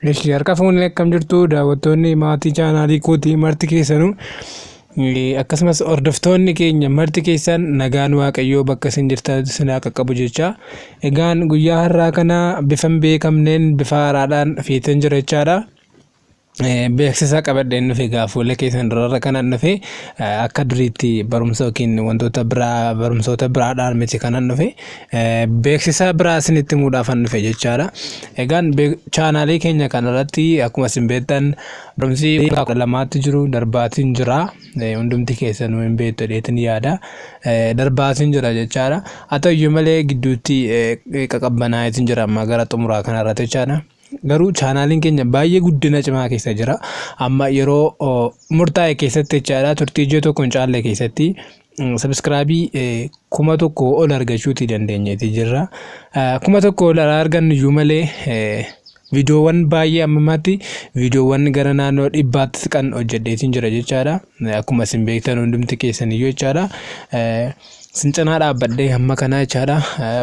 Ishee harka fuunee akkam jirtu daawwattoonni maatii chaanaalii kootii marti keessanuu akkasumas hordoftoonni keenya marti keessan nagaan waaqayyoo bakka isin jirtan sinaa qaqqabu jecha. Egaan guyyaa har'aa kana bifa hin beekamneen bifa haaraadhaan fiixeen jira jechaadha. Beeksisa qabadheen dhufe gaafuulee keessan dura kanan dhufe akka duriitti barumsa yookiin wantoota biraa barumsoota biraadhaan miti kanan dhufe beeksisa biraa isinitti himuudhaafan dhufe jechaadha. Egaan chaanaalii keenya kanarratti akkuma isin beektan barumsi lamaatti jiru darbaatiin jira hundumti keessan hin beektu dheetin yaada darbaatiin jira jechaadha. Haa ta'uyyuu malee gidduutti qaqqabbanaa'eetiin jira amma gara xumuraa kanarratti jechaadha. Garuu chaanaaliin keenya baay'ee guddina cimaa keessa jira. Amma yeroo murtaa'e keessatti jechaadha turtii ijoo tokko hin caalle keessatti sabskraabii 1,000 ol argachuuti dandeenyeeti jirra. 1,000 ol argannu iyyuu malee viidiyoowwan baay'ee ammamatti viidiyoowwan gara naannoo 100tti kan hojjedheetiin jira jechaadha. Akkuma isin beektan hundumti keessan iyyuu jechaadha. Sincanaa dhaabbadhee hamma kana jechaadha.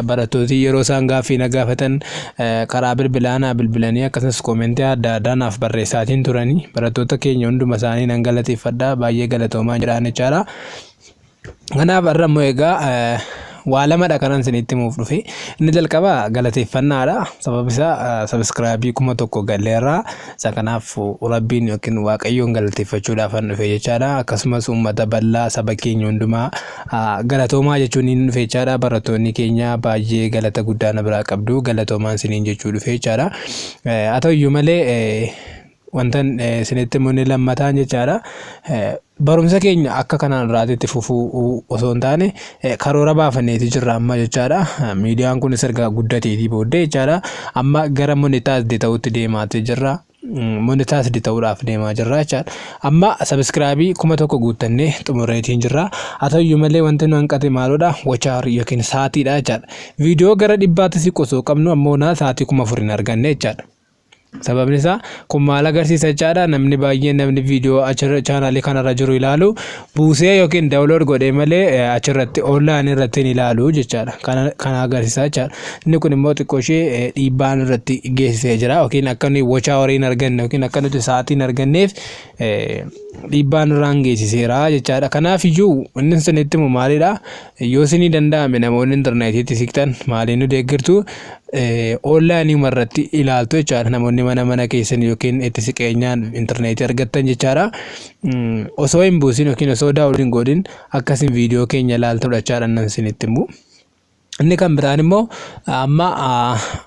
Barattooti yeroo isaan gaaffii na gaafatan karaa bilbilaanaa bilbilanii akkasumas koomentii adda addaa naaf barreessaatiin turanii barattoota keenya hunduma isaanii nan galateeffadha baay'ee galatoomaa jedhaan jechaadha. Kanaaf har'a immoo egaa waa lamadha kanan isinitti himuuf dhufe. Inni jalqaba galateeffannaadha. Sababni isaa sabskraabii 1,000 galleerra. Isa kanaaf rabbiin yookiin waaqayyoon galateeffachuudhaafan dhufe jechaadha. Akkasumas uummata bal'aa saba keenya hundumaa galatoomaa jechuun hin dhufe jechaadha. Barattoonni keenya baay'ee galata guddaa na biraa qabdu galatoomaan isiniin jechuu dhufe jechaadha. Haa ta'uyyuu malee wantan isinitti himuun lammataan jechaadha. Barumsa keenya akka kanaan irraatitti fufuu osoo hin taane karoora baafanneeti jirra amma jechaadha. Miidiyaan kunis erga guddateetii booddee jechaadha. Amma gara monetized ta'utti deemaati jirra. Monetized ta'uudhaaf deemaa jirra jechaadha. Amma sabskraabii 1,000 guuttannee xumurreetiin jirra. Haa ta'uyyuu malee wanti nu hanqate maalodha watch hour yookiin saatiidha jechaadha. Viidiyoo gara 100tti siqosoo qabnu ammoo sa'aatii 4,000 hin arganne jechaadha. Sababni isaa kun maal agarsiisa jechaadha. Namni baay'een namni viidiyoo achirra chaanaalii kanarra jiru ilaalu buusee yookiin daawunlood godhee malee achirratti online irratti hin ilaalu jechaadha. Kana agarsiisa jechaadha. Inni kun immoo xiqqoo ishee dhiibbaan irratti geessisee jira yookiin akka nuyi watch hour hin arganne yookiin akka nuti sa'aatii hin arganneef dhiibbaan irraan geessiseera jechaadha. Kanaaf iyyuu inni isinitti himu maalidha yoo isinii danda'ame namoonni intarneetiitti siqtan maaliin nu deeggartu online irratti ilaaltu jechaadha. Namoonni mana keessan yookiin itti siqeenyaan intarneetii argattan jechaadha. Osoo hin buusin yookiin osoo daawunlood hin godhin akkasiin viidiyoo keenya ilaaltudha jechaadha nan isinitti himu. Inni kan biraan immoo amma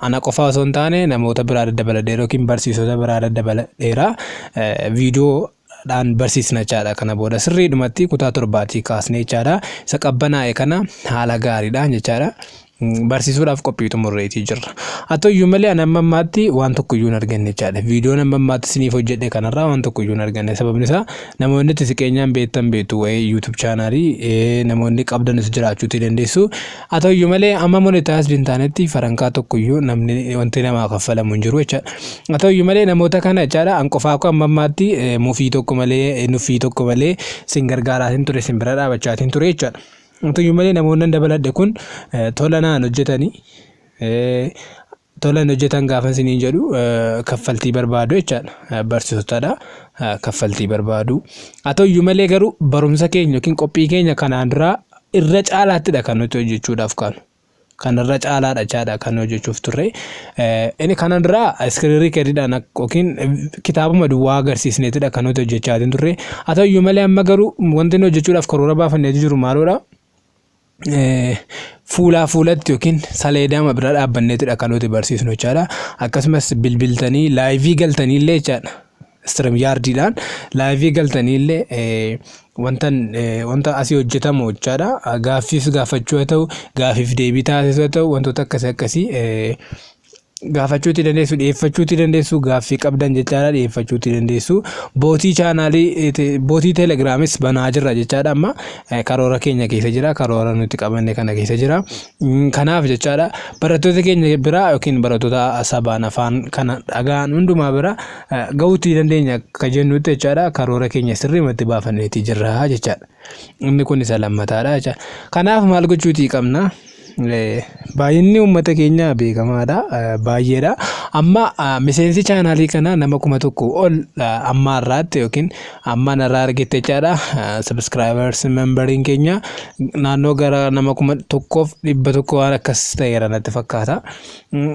ana qofaa osoo hin taane namoota biraa daddabaladeera yookiin barsiisota biraa daddabaladeera viidiyoo dhaan barsiisna jechaadha. Kana booda sirriidhumatti kutaa 7tii kaasnee jechaadha. Isa qabbanaa'e kana haala gaariidhaan jechaadha barsiisuudhaaf qophii xumurreetii jirra. Haa ta'uyyuu malee ani amma ammaatti waan tokko iyyuu hin arganne jechaadha. Viidiyoon amma ammaatti isiniif hojjedhe kanarraa waan tokko iyyuu hin arganne. Sababni isaa namoonni itti siqeenyaan beektan beektu waa'ee YouTube chaanaalii namoonni qabdanis jiraachuutii dandeessu. Haa ta'uyyuu malee amma monetized hin taanetti farankaa tokko iyyuu namni wanti namaa kaffalamu hin jiru jechaadha. Haa ta'uyyuu malee namoota kana jechaadha an qofaa akka amma ammaatti mufii tokko malee nuffii tokko malee sin gargaaraatiin ture sin bira dhaabachaatiin ture jechaadha. Haa ta'uyyuu malee namoonni dabaladhe kun tola naan hojjetanii tola hojjetan gaafa isiniin jedhu kaffaltii barbaadu jechaadha. Barsiisotadha kaffaltii barbaadu. Haa ta'uyyuu malee garuu barumsa keenya yookiin qophii keenya kanaan dura irra caalaattidha kan nuti hojjechuudhaaf kaanu. Kanarra caalaadha jechaadha kan hojjechuuf turre. Inni kanaan dura iskiriin riikardidhaan yookiin kitaabuma duwwaa agarsiisneetidha kan nuti hojjechaatiin turre. Haa ta'uyyuu malee amma garuu wanti nu hojjechuudhaaf karoora baafanneetu jiru maalodha? Fuulaa fuulatti yookiin saleedaa bira dhaabbanneetidha kan nuti barsiisnu jechaadha. Akkasumas bilbiltanii laayivii galtanii illee jechaadha. StreamYardidhaan laayivii galtanii illee wanta asii hojjetamu jechaadha. Gaaffiis gaafachuu haa ta'u gaaffiif deebii taasisuu haa ta'u wantoota akkasii gaafachuutii dandeessu dhiyeeffachuutii dandeessu gaaffii qabdan jechaadha dhiyeeffachuutii dandeessu. Bootii chaanaalii bootii teelegiraamis banaa jirra jechaadha. Amma karoora keenya keessa jira karoora nuti qabanne kana keessa jira. Kanaaf jechaadha barattoota keenya biraa yookiin barattoota sabaan afaan kana dhagaan hundumaa bira ga'uutii dandeenya akka jennutti jechaadha. Karoora keenya sirriimatti baafanneetii jirra jechaadha. Inni kun isa lammataadha jechaadha. Kanaaf maal gochuutii qabna? Baay'inni uummata keenya beekamaadha baay'eedha. amma miseensi chaanaalii kana nama 1,000 ol amma irraatti yookiin amma narraa argite jechaadha. Subscribers memberiin keenya naannoo gara nama 1,100 waan akkas ta'eera natti fakkaata.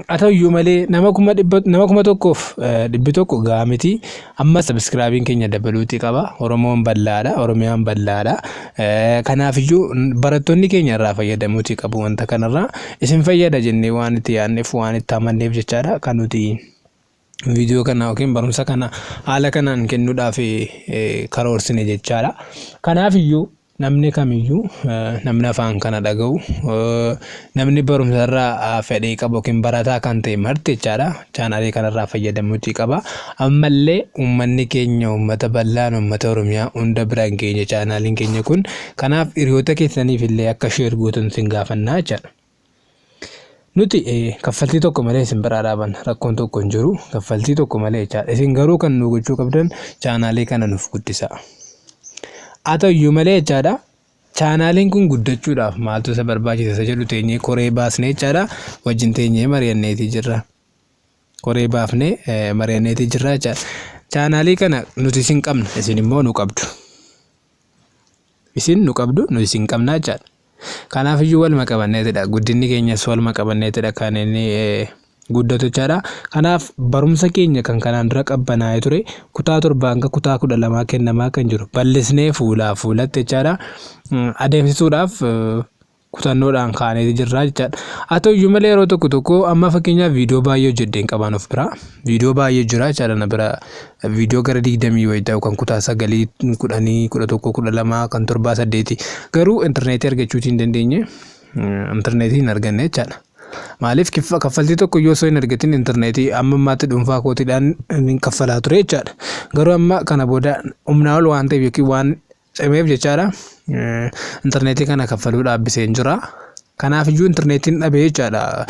Haa ta'uyyuu malee nama 1,100 gahaa miti. Amma subscribing keenya dabaluutii qaba. Oromoon bal'aadha, Oromiyaan bal'aadha. Kanaafiyyuu barattoonni keenya irraa fayyadamuutii qabu wanta kanarraa. Isin fayyada jennee waan itti yaadneef waan itti amanneef jechaadha kan nuti video kana yookiin barumsa kana haala kanaan kennuudhaaf karoorsine jechaadha. Kanaafiyyuu namni kamiyyuu namni afaan kana dhaga'u namni barumsa irraa fedhii qabu yookiin barataa kan ta'e marti jechaadha chaanaalii kanarraa fayyadamuutii qaba. Ammallee uummanni keenya uummata bal'aan uummata Oromiyaa hunda biraan keenya chaanaaliin keenya kun. Kanaaf hiriyoota keessaniif illee akka sheer gootan isin gaafannaa jechaadha. Nuti kaffaltii tokko malee isin biraa dhaabanna, rakkoon tokko hin jiru, kaffaltii tokko malee jechaadha. Isin garuu kan nu gochuu qabdan chaanaalii kana nuuf guddisaa. Haa ta'uyyuu malee jechaadha chaanaaliin kun guddachuudhaaf maaltu isa barbaachisa isa jedhu teenyee koree baasnee jechaadha wajjin teenyee mari'anneetii jirra. Koree baafnee mari'anneetii jirra jechaadha. Chaanaalii kana nuti isin qabna, isin immoo nu qabdu. Isin nu qabdu, nu isin qabna jechaadha. Kanaafiyyuu waluma qabanneetidha. Guddinni keenyas waluma qabanneetidha kan inni guddatu jechaadha. Kanaaf barumsa keenya kan kanaan dura qabbanaa'ee ture kutaa 7 hanga kutaa 12 kennamaa kan jiru bal'isnee fuulaa fuulatti jechaadha adeemsisuudhaaf kutannoodhaan kaanee jirra jechaadha. Haa ta'uyyuu malee yeroo tokko tokko amma fakkeenyaaf viidiyoo baay'ee hojjedheen qaban of bira viidiyoo baay'ee jira jechaadha na bira viidiyoo gara 20 wayii ta'u kan kutaa 9 10 11 12 kan 7 8 garuu intarneetii argachuutii hin dandeenye intarneetii hin arganne jechaadha. Maaliif kaffaltii tokko yoo soo hin argatin intarneetii amma ammaatti dhuunfaa kootiidhaan hin kaffalaa ture jechaadha. Garuu amma kana booda humnaa ol waan ta'eef yookiin waan cimeef jechaadha intarneetii kana kaffaluu dhaabbiseen jira. Kanaafiyyuu intarneetiin dhabee jechaadha.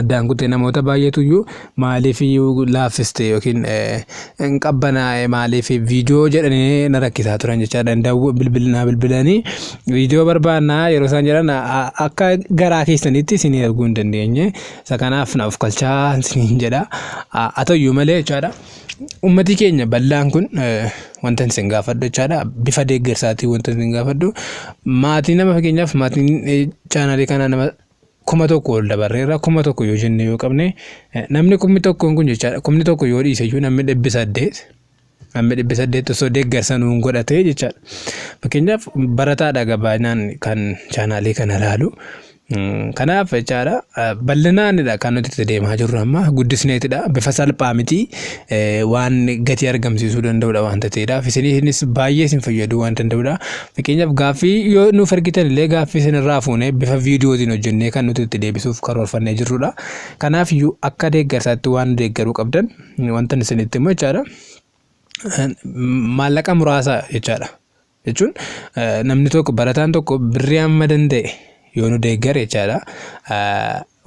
Addaan kutee namoota baay'eetu iyyuu maaliif iyyuu laaffiste yookiin hin qabbanaa'e maaliif viidiyoo jedhanii na rakkisaa turan jechaadha. Bilbilanii viidiyoo barbaannaa yeroo isaan jedhan akka garaa keessanitti isin arguu hin dandeenye. Isa kanaaf naaf kalchaa isin jedha. Haa ta'uyyuu malee jechaadha. Uummatni keenya bal'aan kun wanta isin gaafadhu jechaadha. Bifa deeggarsaatiin wanta isin gaafadhu. Maatii nama fakkeenyaaf maatiin chaanaalii kanaa nama 1,000 ol dabarreerra 1,000 yoo jenne yoo qabne namni 1,000 kun jechaadha 1,000 yoo dhiise iyyuu namni 800 osoo deeggarsa nuun godhatee jechaadha. Fakkeenyaaf barataadha gabaanaan kan chaanaalii kana ilaalu. Kanaaf jechaadha bal'inaanidha kan nuti itti deemaa jirru amma guddisneetidha bifa salphaa miti waan gatii argamsiisuu danda'udha wanta ta'eedhaaf isinis baay'ee isin fayyaduu waan danda'udha. Fakkeenyaaf gaaffii yoo nuuf argitan illee gaaffii isin irraa fuunee bifa viidiyootiin hojjennee kan nuti itti deebisuuf karoorfannee jirrudha. Kanaaf iyyuu akka deeggarsaatti waan deeggaruu qabdan wanta isinitti immoo jechaadha maallaqa muraasa jechaadha. Jechuun namni tokko barataan tokko birrii amma danda'e yoo nu deeggare jechaadha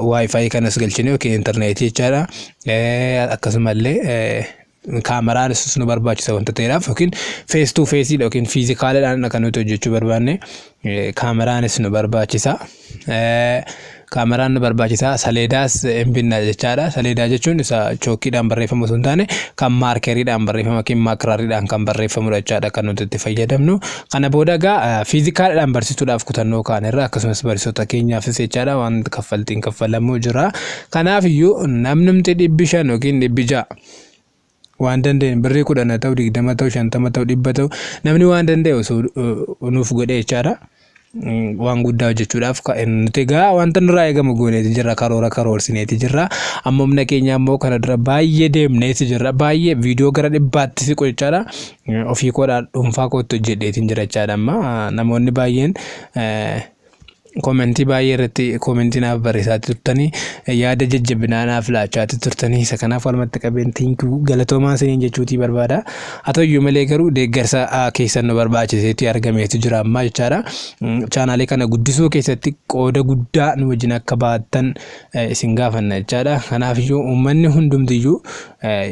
wifi kanas galchine yookiin intarneetii jechaadha akkasumallee kaameraanis nu barbaachisa wanta ta'eedhaaf yookiin face to face yookiin fiizikaaliidhaan kan nuti hojjechuu barbaanne kaameraanis nu barbaachisa. Kaameraan nu barbaachisa saleedaas hin binna jechaadha. Saleedaa jechuun isa chookiidhaan barreeffamu osoo hin taane kan maarkeriidhaan barreeffamu yookiin maakiraariidhaan kan barreeffamudha jechaadha kan nuti itti fayyadamnu. Kana booda egaa fiizikaaliidhaan barsiisuudhaaf kutannoo kaanerra akkasumas barsiisota keenyaafis jechaadha waan kaffaltiin kaffalamuu jira. Kanaafiyyuu namnumti 500 yookiin 600 waan danda'e birrii 10 ta'u 20 ta'u 50 ta'u 100 ta'u namni waan danda'e osoo nuuf godhee jechaadha. Waan guddaa hojjechuudhaaf nuti egaa wanta nurraa eegamu gooneeti jirra karoorsineeti jirra. Amma humna keenya ammoo kana dura baay'ee deemneeti jirra. Baay'ee viidiyoo gara 100tti siqu jechaadha. Ofii koodhaan dhuunfaa kootti hojjedheetiin jira jechaadha. Amma namoonni baay'een komentii baay'ee irratti komentii naaf barreessaa turtanii yaada jajjabinaa naaf laachaa turtanii isa kanaaf walumatti qabeentiin galatoomaa isiniin jechuutii barbaada. Haa ta'uyyuu malee garuu deeggarsa keessan nu barbaachiseetti argameetu jira amma jechaadha. Chaanaalii kana guddisuu keessatti qooda guddaa nu wajjin akka baattan isin gaafanna jechaadha. Kanaafiyyuu uummanni hundumtiyyuu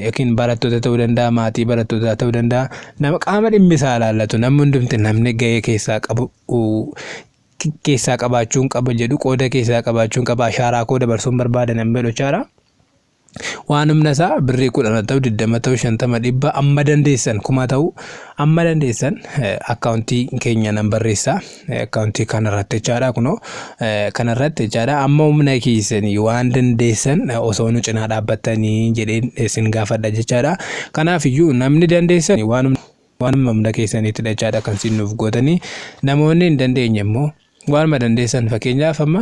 yookiin barattoota ta'uu danda'a maatii barattootaa ta'uu danda'a nama qaama dhimmi isaa ilaallatu namni hundumti namni gahee keessaa qabu keessaa qabaachuun qaba jedhu qooda keessaa qabaachuun qaba ashaaraa koo dabarsuun barbaadan hin beeku jechaadha. waan humna isaa birrii 10 ta'u 20 ta'u 50 dhibba amma dandeessan kuma ta'u amma dandeessan akkaawuntii keenya nan barreessa akkaawuntii kanarratti jechaadha kunoo kanarratti jechaadha amma humna keessanii waan dandeessan osoo nu cinaa dhaabbattanii jedheen isin gaafadha jechaadha kanaaf iyyuu namni dandeessan waan humna keessaniitti jechaadha kan isin nuuf gootanii namoonni hin dandeenye immoo waan dandeessan fakkeenyaaf amma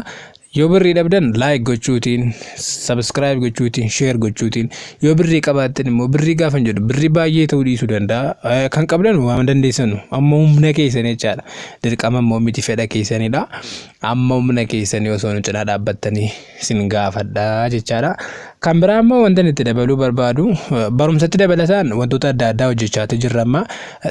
yoo birrii dhabdan like gochuutiin subscribe gochuutiin share gochuutiin yoo birrii qabaattan immoo birrii gaafan jedhu birrii baay'ee ta'uu dhiisuu danda'a kan qabdan waan dandeessan amma humna keessanii jechaadha dirqama immoo miti fedha keessanidha amma humna keessanii osoo nu cinaa dhaabbattanii isin gaafadha jechaadha kan biraa immoo wanta itti dabaluu barbaadu barumsatti dabalataan wantoota adda addaa hojjechaa jirra amma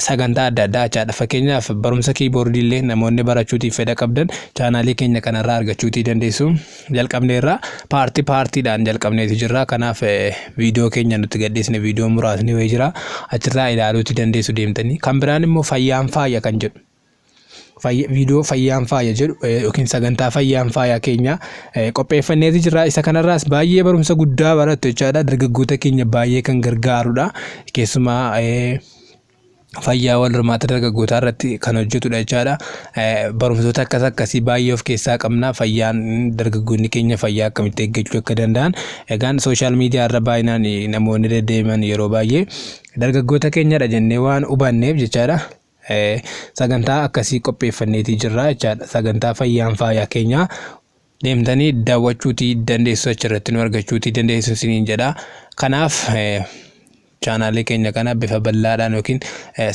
sagantaa adda addaa jechaadha fakkeenyaaf barumsa keyboard illee namoonni barachuutiif fedha qabdan chaanaalii keenya kanarraa argachuutii dandeessu jalqabneerra paartiidhaan jalqabneeti jirra kanaaf viidiyoo keenya nutti gadhiisne viidiyoo muraasni wayii jira achirraa ilaaluutii dandeessu deemtanii kan biraan immoo fayyaan faaya kan jedhu viidiyoo fayyaan faaya jedhu yookiin sagantaa fayyaan faaya keenya qopheeffanneeti jirra isa kanarraas baay'ee barumsa guddaa barattu jechaadha dargaggoota keenya baay'ee kan gargaarudha keessumaa fayyaa wal hormaata dargaggootaa irratti kan hojjetudha jechaadha barumsoota akkasii baay'ee of keessaa qabna fayyaan dargaggoonni keenya fayyaa akkamitti eeggachuu akka danda'an egaan sooshaal miidiyaa irra baay'inaan namoonni deddeeman yeroo baay'ee dargaggoota keenyadha jennee waan hubanneef jechaadha sagantaa akkasii qopheeffanneeti jirra jechaadha sagantaa fayyaan faayaa keenya deemtanii daawwachuutii dandeessu achirratti nu argachuutii dandeessu isiniin jedha kanaaf chaanaalii keenya kana bifa bal'aadhaan yookiin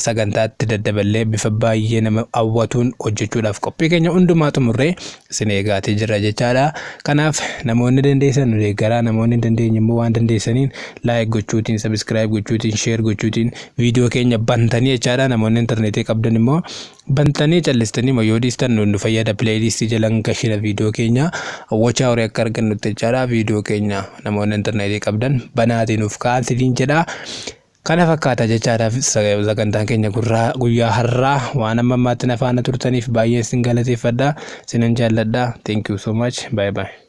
sagantaatti daddaballee bifa baay'ee nama hawwatuun hojjechuudhaaf qophii keenya hundumaa xumurree isin eegaatee jirra jechaadha kanaaf namoonni dandeessan nu deeggaraa namoonni hin dandeenye immoo waan dandeessaniin like gochuutiin subscribe gochuutiin share gochuutiin viidiyoo keenya bantanii jechaadha namoonni intarneetii qabdan immoo bantanii callistanii yoo dhiistan nu fayyada playlistii jalan gashina viidiyoo keenya wachaa horii akka argannutti jechaadha viidiyoo keenya namoonni intarneetii qabdan banaatiin uf kaa'an jedha kana fakkaata jechaadhaaf sagantaan keenya guyyaa har'aa waan amma ammaatti na faana turtaniif baay'ee isin galateeffadha isinan jaalladha thank you so much bye bye